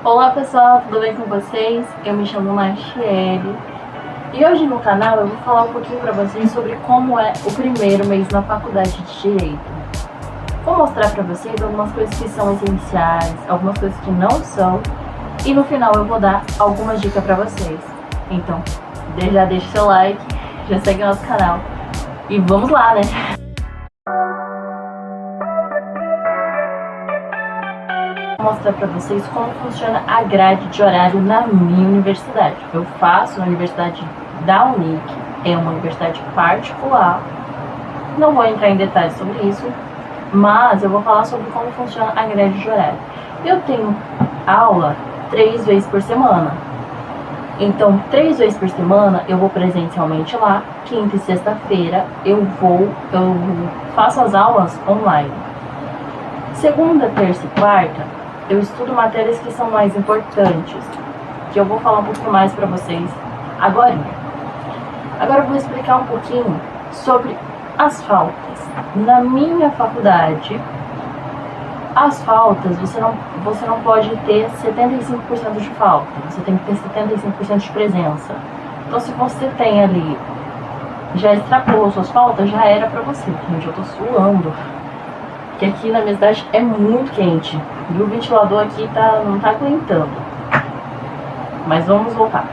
Olá pessoal, tudo bem com vocês? Eu me chamo Martiele e hoje no canal eu vou falar um pouquinho para vocês sobre como é o primeiro mês na faculdade de Direito. Vou mostrar para vocês algumas coisas que são essenciais, algumas coisas que não são, e no final eu vou dar algumas dicas para vocês. Então, já deixa seu like, já segue o nosso canal e vamos lá, né? Vou mostrar para vocês como funciona a grade de horário na minha universidade. Eu faço na Universidade da Unic, é uma universidade particular. Não vou entrar em detalhes sobre isso, mas eu vou falar sobre como funciona a grade de horário. Eu tenho aula 3 vezes por semana. Então, 3 vezes por semana eu vou presencialmente lá. Quinta e sexta-feira eu faço as aulas online. Segunda, terça e quarta eu estudo matérias que são mais importantes, que eu vou falar um pouco mais para vocês agora. Agora eu vou explicar um pouquinho sobre as faltas. Na minha faculdade, as faltas, você não pode ter 75% de falta, você tem que ter 75% de presença. Então se você tem ali, já extrapolou suas faltas, já era para você. Gente, eu tô suando, porque aqui na minha cidade é muito quente e o ventilador aqui não tá aguentando. Mas vamos voltar.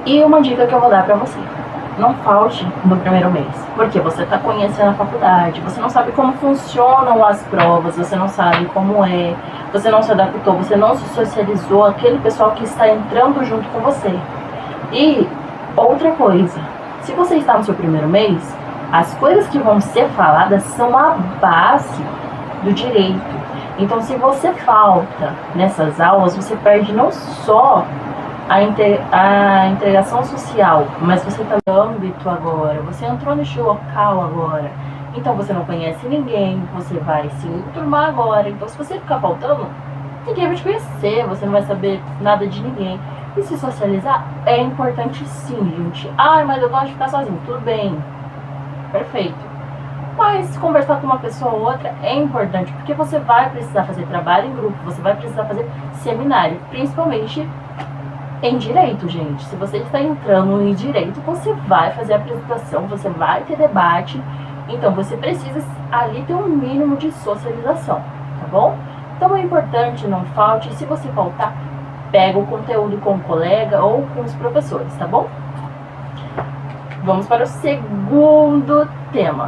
E uma dica que eu vou dar pra você: não falte no primeiro mês, porque você tá conhecendo a faculdade, você não sabe como funcionam as provas, você não sabe como é, você não se adaptou, você não se socializou aquele pessoal que está entrando junto com você. E outra coisa, se você está no seu primeiro mês, as coisas que vão ser faladas são a base do direito. Então, se você falta nessas aulas, você perde não só a integração social, mas você está no âmbito agora, você entrou neste local agora. Então, você não conhece ninguém, você vai se enturmar agora. Então, se você ficar faltando, ninguém vai te conhecer, você não vai saber nada de ninguém. E se socializar é importante sim, gente. Ai, mas eu gosto de ficar sozinho. Tudo bem. Perfeito. Mas conversar com uma pessoa ou outra é importante, porque você vai precisar fazer trabalho em grupo, você vai precisar fazer seminário, principalmente em direito, gente. Se você está entrando em direito, você vai fazer apresentação, você vai ter debate, então você precisa ali ter um mínimo de socialização, tá bom? Então é importante, não falte, e se você faltar, pega o conteúdo com o colega ou com os professores, tá bom? Vamos para o segundo tema.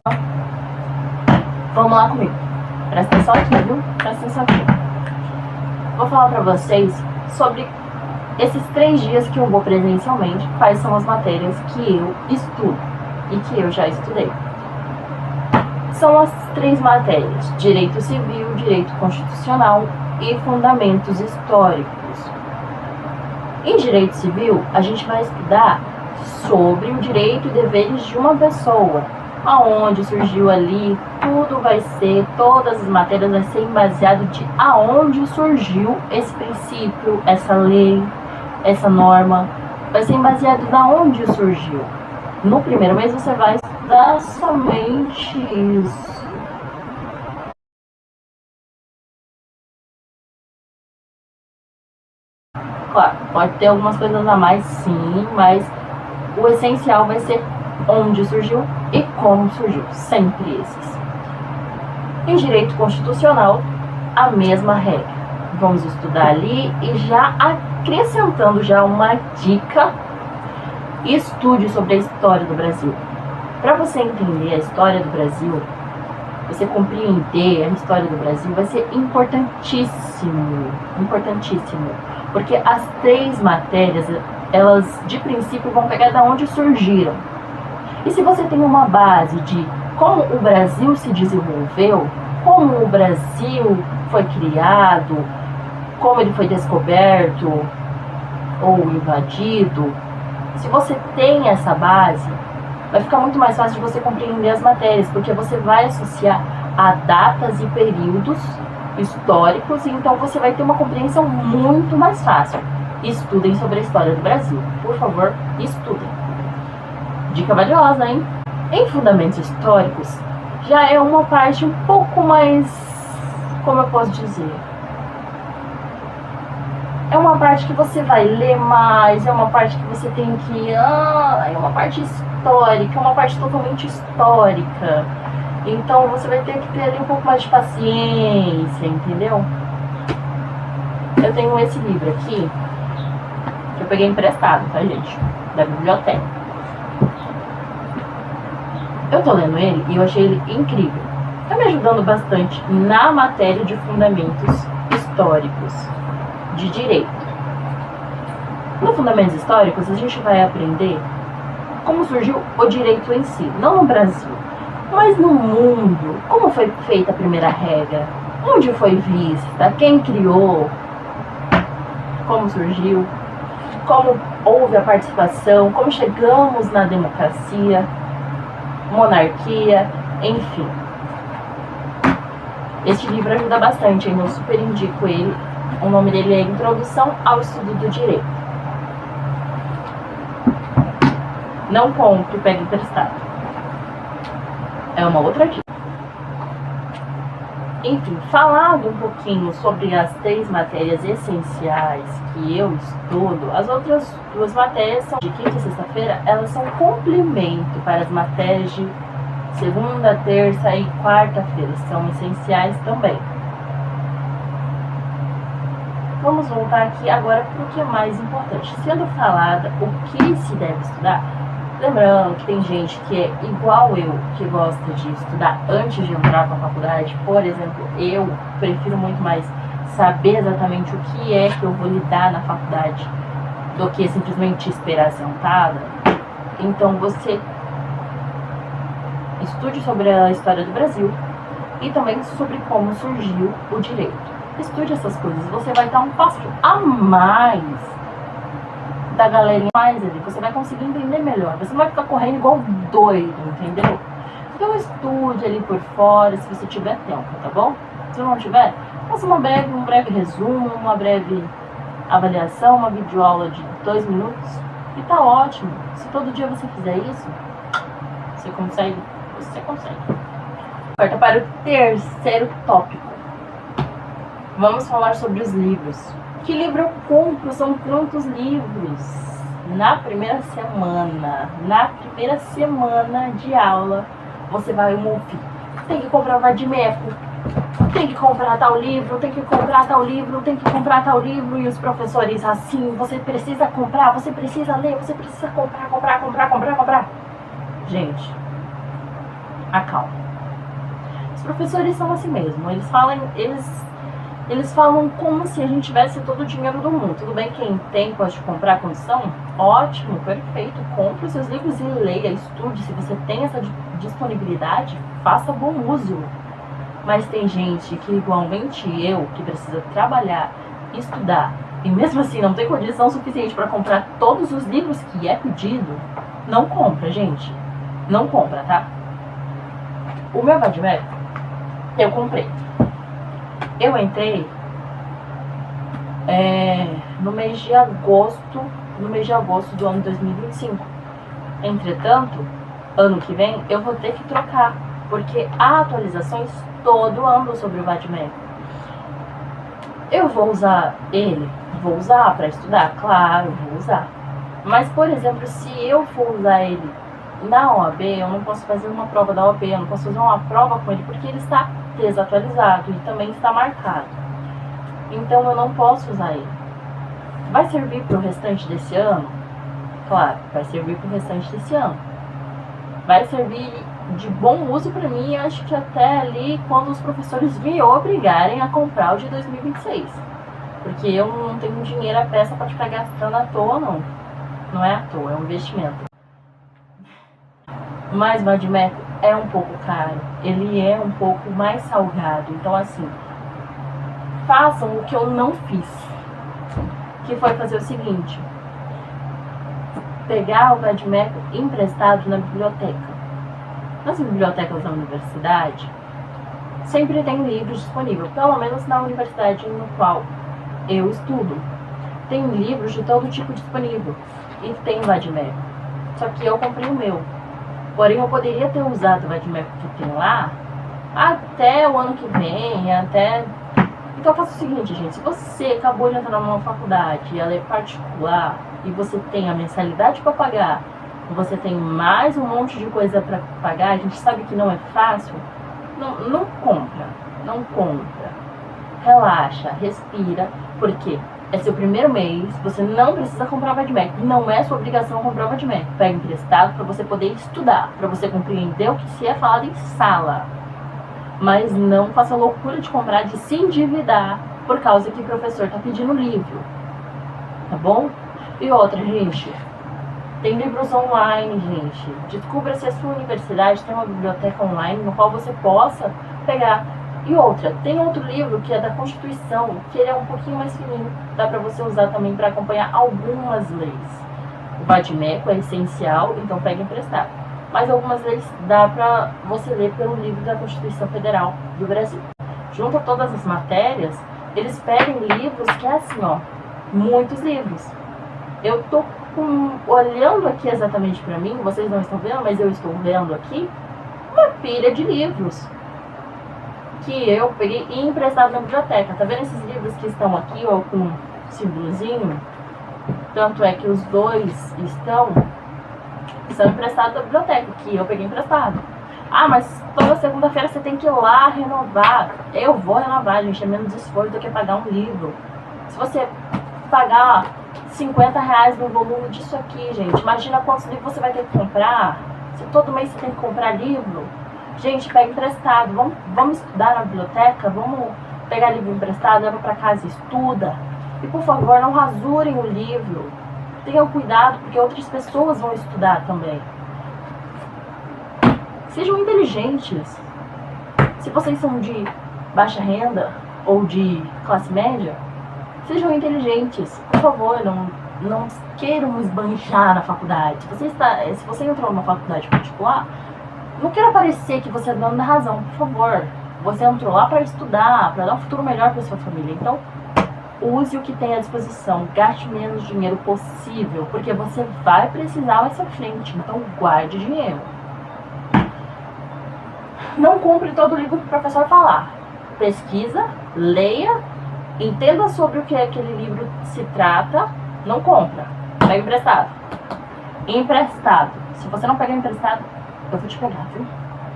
Vamos lá comigo. Presta atenção aqui, viu? Presta atenção aqui. Vou falar para vocês sobre esses 3 dias que eu vou presencialmente, quais são as matérias que eu estudo e que eu já estudei. São as 3 matérias: Direito Civil, Direito Constitucional e Fundamentos Históricos. Em Direito Civil, a gente vai estudar sobre o direito e deveres de uma pessoa, aonde surgiu ali, todas as matérias vai ser baseado de aonde surgiu esse princípio, essa lei, essa norma, vai ser baseado de onde surgiu. No primeiro mês você vai estudar somente isso. Claro, pode ter algumas coisas a mais sim, mas o essencial vai ser onde surgiu e como surgiu, sempre esses. Em direito constitucional, a mesma regra. Vamos estudar ali e já acrescentando já uma dica: estude sobre a história do Brasil. Para você entender a história do Brasil, você compreender a história do Brasil vai ser importantíssimo, importantíssimo, porque as 3 matérias, elas de princípio vão pegar da onde surgiram. E se você tem uma base de como o Brasil se desenvolveu, como o Brasil foi criado, como ele foi descoberto ou invadido, se você tem essa base, vai ficar muito mais fácil de você compreender as matérias, porque você vai associar a datas e períodos históricos, e então você vai ter uma compreensão muito mais fácil. Estudem sobre a história do Brasil. Por favor, estudem. Dica valiosa, hein? Em fundamentos históricos, já é uma parte um pouco mais, como eu posso dizer, É uma parte que você vai ler mais, é uma parte que você tem que... é uma parte histórica, é uma parte totalmente histórica. Então você vai ter que ter ali um pouco mais de paciência, entendeu? Eu tenho esse livro aqui, que eu peguei emprestado, tá, gente? Da biblioteca. Eu tô lendo ele e eu achei ele incrível. Tá me ajudando bastante na matéria de fundamentos históricos de direito. No Fundamentos Históricos, a gente vai aprender como surgiu o direito em si, não no Brasil, mas no mundo. Como foi feita a primeira regra, onde foi vista, quem criou, como surgiu, como houve a participação, como chegamos na democracia, monarquia, enfim. Este livro ajuda bastante, hein? Eu super indico ele. O nome dele é Introdução ao Estudo do Direito. Não compre, pegue emprestado. É uma outra dica. Enfim, falando um pouquinho sobre as 3 matérias essenciais que eu estudo, as outras 2 matérias são de quinta e sexta-feira, elas são complemento para as matérias de segunda, terça e quarta-feira, são essenciais também. Vamos voltar aqui agora para o que é mais importante. Sendo falada o que se deve estudar, lembrando que tem gente que é igual eu, que gosta de estudar antes de entrar para a faculdade. Por exemplo, eu prefiro muito mais saber exatamente o que é que eu vou lidar na faculdade do que simplesmente esperar sentada. Então você estude sobre a história do Brasil e também sobre como surgiu o direito. Estude essas coisas, você vai dar um passo a mais da galerinha mais ali, você vai conseguir entender melhor, você não vai ficar correndo igual doido, entendeu? Então estude ali por fora, se você tiver tempo, tá bom? Se não tiver, faça um breve resumo, uma breve avaliação, uma videoaula de 2 minutos e tá ótimo. Se todo dia você fizer isso, você consegue. Corta para o terceiro tópico. Vamos falar sobre os livros. Que livro eu compro? São quantos livros? Na primeira semana de aula, você vai ouvir. Tem que comprar o Vadimeco, tem que comprar tal livro, tem que comprar tal livro, tem que comprar tal livro. E os professores assim, você precisa comprar, você precisa ler, você precisa comprar. Gente, acalma. Os professores são assim mesmo, eles falam como se a gente tivesse todo o dinheiro do mundo. Tudo bem, quem tem pode comprar condição? Ótimo, perfeito. Compre os seus livros e leia, estude. Se você tem essa disponibilidade, faça bom uso. Mas tem gente que, igualmente eu, que precisa trabalhar, estudar, e mesmo assim não tem condição suficiente para comprar todos os livros que é pedido, não compra, gente. Não compra, tá? O meu Vadimeco, eu comprei. Eu entrei no mês de agosto do ano 2025. Entretanto, ano que vem eu vou ter que trocar, porque há atualizações todo ano sobre o Vadimeco. Eu vou usar ele? Vou usar para estudar? Claro, vou usar. Mas, por exemplo, se eu for usar ele na OAB, eu não posso fazer uma prova da OAB, eu não posso fazer uma prova com ele, porque ele está desatualizado e também está marcado. Então eu não posso usar ele. Vai servir para o restante desse ano? Claro, vai servir para o restante desse ano. Vai servir de bom uso para mim, acho que até ali quando os professores me obrigarem a comprar o de 2026. Porque eu não tenho dinheiro à peça para ficar gastando à toa, não. Não é à toa, é um investimento. Mas o Vadimeco é um pouco caro, ele é um pouco mais salgado. Então assim, façam o que eu não fiz, que foi fazer o seguinte: pegar o Vadimeco emprestado na biblioteca. Nas bibliotecas da universidade sempre tem livros disponíveis, pelo menos na universidade no qual eu estudo. Tem livros de todo tipo disponível e tem Vadimeco. Só que eu comprei o meu. Porém, eu poderia ter usado o Vadimeco que tem lá até o ano que vem, até Então faça o seguinte, gente, se você acabou de entrar numa faculdade e ela é particular e você tem a mensalidade para pagar, você tem mais um monte de coisa para pagar, a gente sabe que não é fácil, não compra, não compra. Relaxa, respira, porque é seu primeiro mês, você não precisa comprar Vadmec, não é sua obrigação comprar Vadmec. Pega emprestado para você poder estudar, para você compreender o que se é falado em sala. Mas não faça loucura de comprar, de se endividar por causa que o professor está pedindo livro, tá bom? E outra, gente, tem livros online, gente. Descubra se a sua universidade tem uma biblioteca online no qual você possa pegar. E outra, tem outro livro que é da Constituição, que ele é um pouquinho mais fininho, dá para você usar também para acompanhar algumas leis. O Vadimeco é essencial, então pega emprestado. Mas algumas leis dá para você ler pelo livro da Constituição Federal do Brasil. Junto a todas as matérias, eles pedem livros que é assim, ó, muitos livros. Eu tô olhando aqui exatamente para mim, vocês não estão vendo, mas eu estou vendo aqui uma pilha de livros que eu peguei e emprestado na biblioteca. Tá vendo esses livros que estão aqui, ó, com um símbolozinho? Tanto é que os dois são emprestados da biblioteca, que eu peguei emprestado. Ah, mas toda segunda-feira você tem que ir lá renovar. Eu vou renovar, gente, é menos esforço do que pagar um livro. Se você pagar R$50 no volume disso aqui, gente, imagina quantos livros você vai ter que comprar. Se todo mês você tem que comprar livro, gente, pega emprestado. Vamos estudar na biblioteca, vamos pegar livro emprestado, leva para casa e estuda. E por favor, não rasurem o livro. Tenham cuidado, porque outras pessoas vão estudar também. Sejam inteligentes. Se vocês são de baixa renda ou de classe média, sejam inteligentes. Por favor, não queiram esbanjar na faculdade. Se você entrou numa faculdade particular, não queira parecer que você é dono da razão. Por favor, você entrou lá para estudar, para dar um futuro melhor para sua família. Então, use o que tem à disposição, gaste menos dinheiro possível, porque você vai precisar mais à frente, então guarde dinheiro. Não compre todo o livro que o professor falar. Pesquisa, leia, entenda sobre o que aquele livro se trata, não compra. Pega emprestado. Emprestado. Se você não pegar emprestado, eu vou te pegar, viu?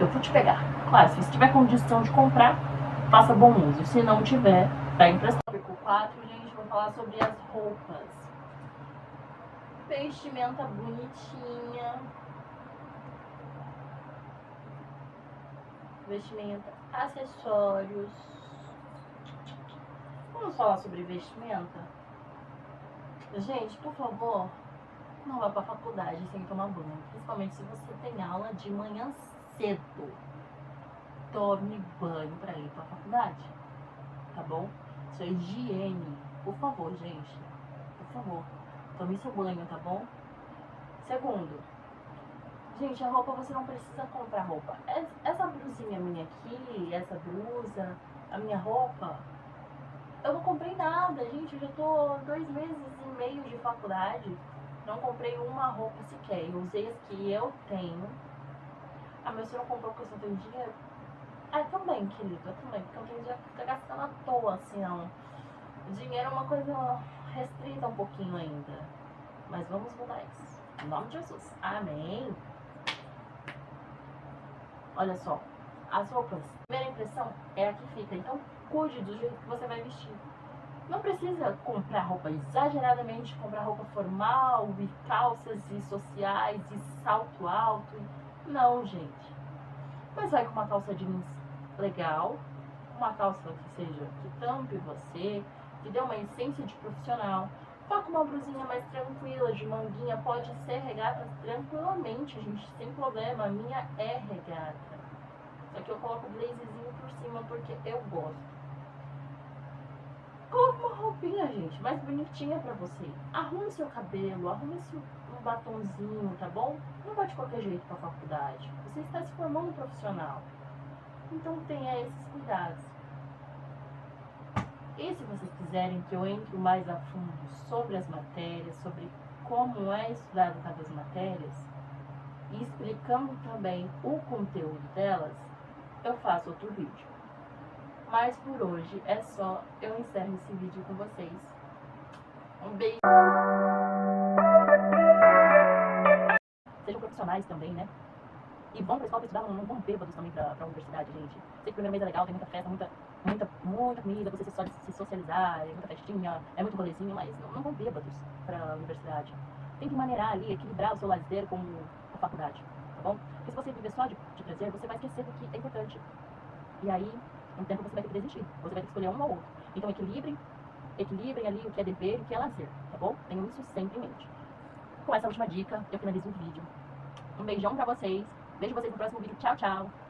Eu vou te pegar. Claro, se você tiver condição de comprar, faça bom uso. Se não tiver, pega emprestado. Tópico 4, gente, vou falar sobre as roupas. Vestimenta bonitinha. Vestimenta, acessórios. Vamos falar sobre vestimenta? Gente, por favor, não vá pra faculdade sem tomar banho. Principalmente se você tem aula de manhã cedo. Tome banho pra ir pra faculdade. Tá bom? Isso é higiene. Por favor, gente. Por favor. Tome seu banho, tá bom? Segundo, gente, a roupa você não precisa comprar roupa. Essa blusinha minha aqui, essa blusa, a minha roupa, eu não comprei nada, gente. Eu já tô 2 meses e meio de faculdade. Não comprei uma roupa sequer. Eu usei as que eu tenho. Ah, mas você não comprou porque você não tem dinheiro? Ah, também, querido, eu também. Porque eu tenho dinheiro pra ficar gastando à toa, assim, não. O dinheiro é uma coisa restrita um pouquinho ainda. Mas vamos mudar isso. Em nome de Jesus. Amém. Olha só, as roupas, a primeira impressão é a que fica, então cuide do jeito que você vai vestir. Não precisa comprar roupa exageradamente, comprar roupa formal e calças e sociais e salto alto. Não, gente. Mas vai com uma calça jeans legal, uma calça que seja, que tampe você, que dê uma essência de profissional. Vá com uma blusinha mais tranquila, de manguinha, pode ser regata tranquilamente, gente, sem problema. A minha é regata. Só que eu coloco o blazezinho por cima porque eu gosto. Coloque uma roupinha, gente, mais bonitinha pra você. Arrume seu cabelo, arrume um batonzinho, tá bom? Não vai de qualquer jeito pra faculdade. Você está se formando profissional. Então tenha esses cuidados. E se vocês quiserem que eu entre mais a fundo sobre as matérias, sobre como é estudado cada matérias, e explicando também o conteúdo delas, eu faço outro vídeo. Mas por hoje é só. Eu encerro esse vídeo com vocês. Um beijo. Sejam profissionais também, né? E vão pra escola pra estudar, não vão bêbados também pra universidade, gente. Sei que o primeiro mês é legal, tem muita festa, muita comida, você se socializar, é muita festinha, é muito rolezinho, mas não vão bêbados pra universidade. Tem que maneirar ali, equilibrar o seu lazer com a faculdade, tá bom? Porque se você viver só de prazer, você vai esquecer do que é importante. E aí, um tempo você vai ter que desistir. Você vai ter que escolher um ou outro. Então equilibrem ali o que é dever e o que é lazer, tá bom? Tenham isso sempre em mente. Com essa última dica, eu finalizo o vídeo. Um beijão pra vocês. Vejo vocês no próximo vídeo. Tchau, tchau.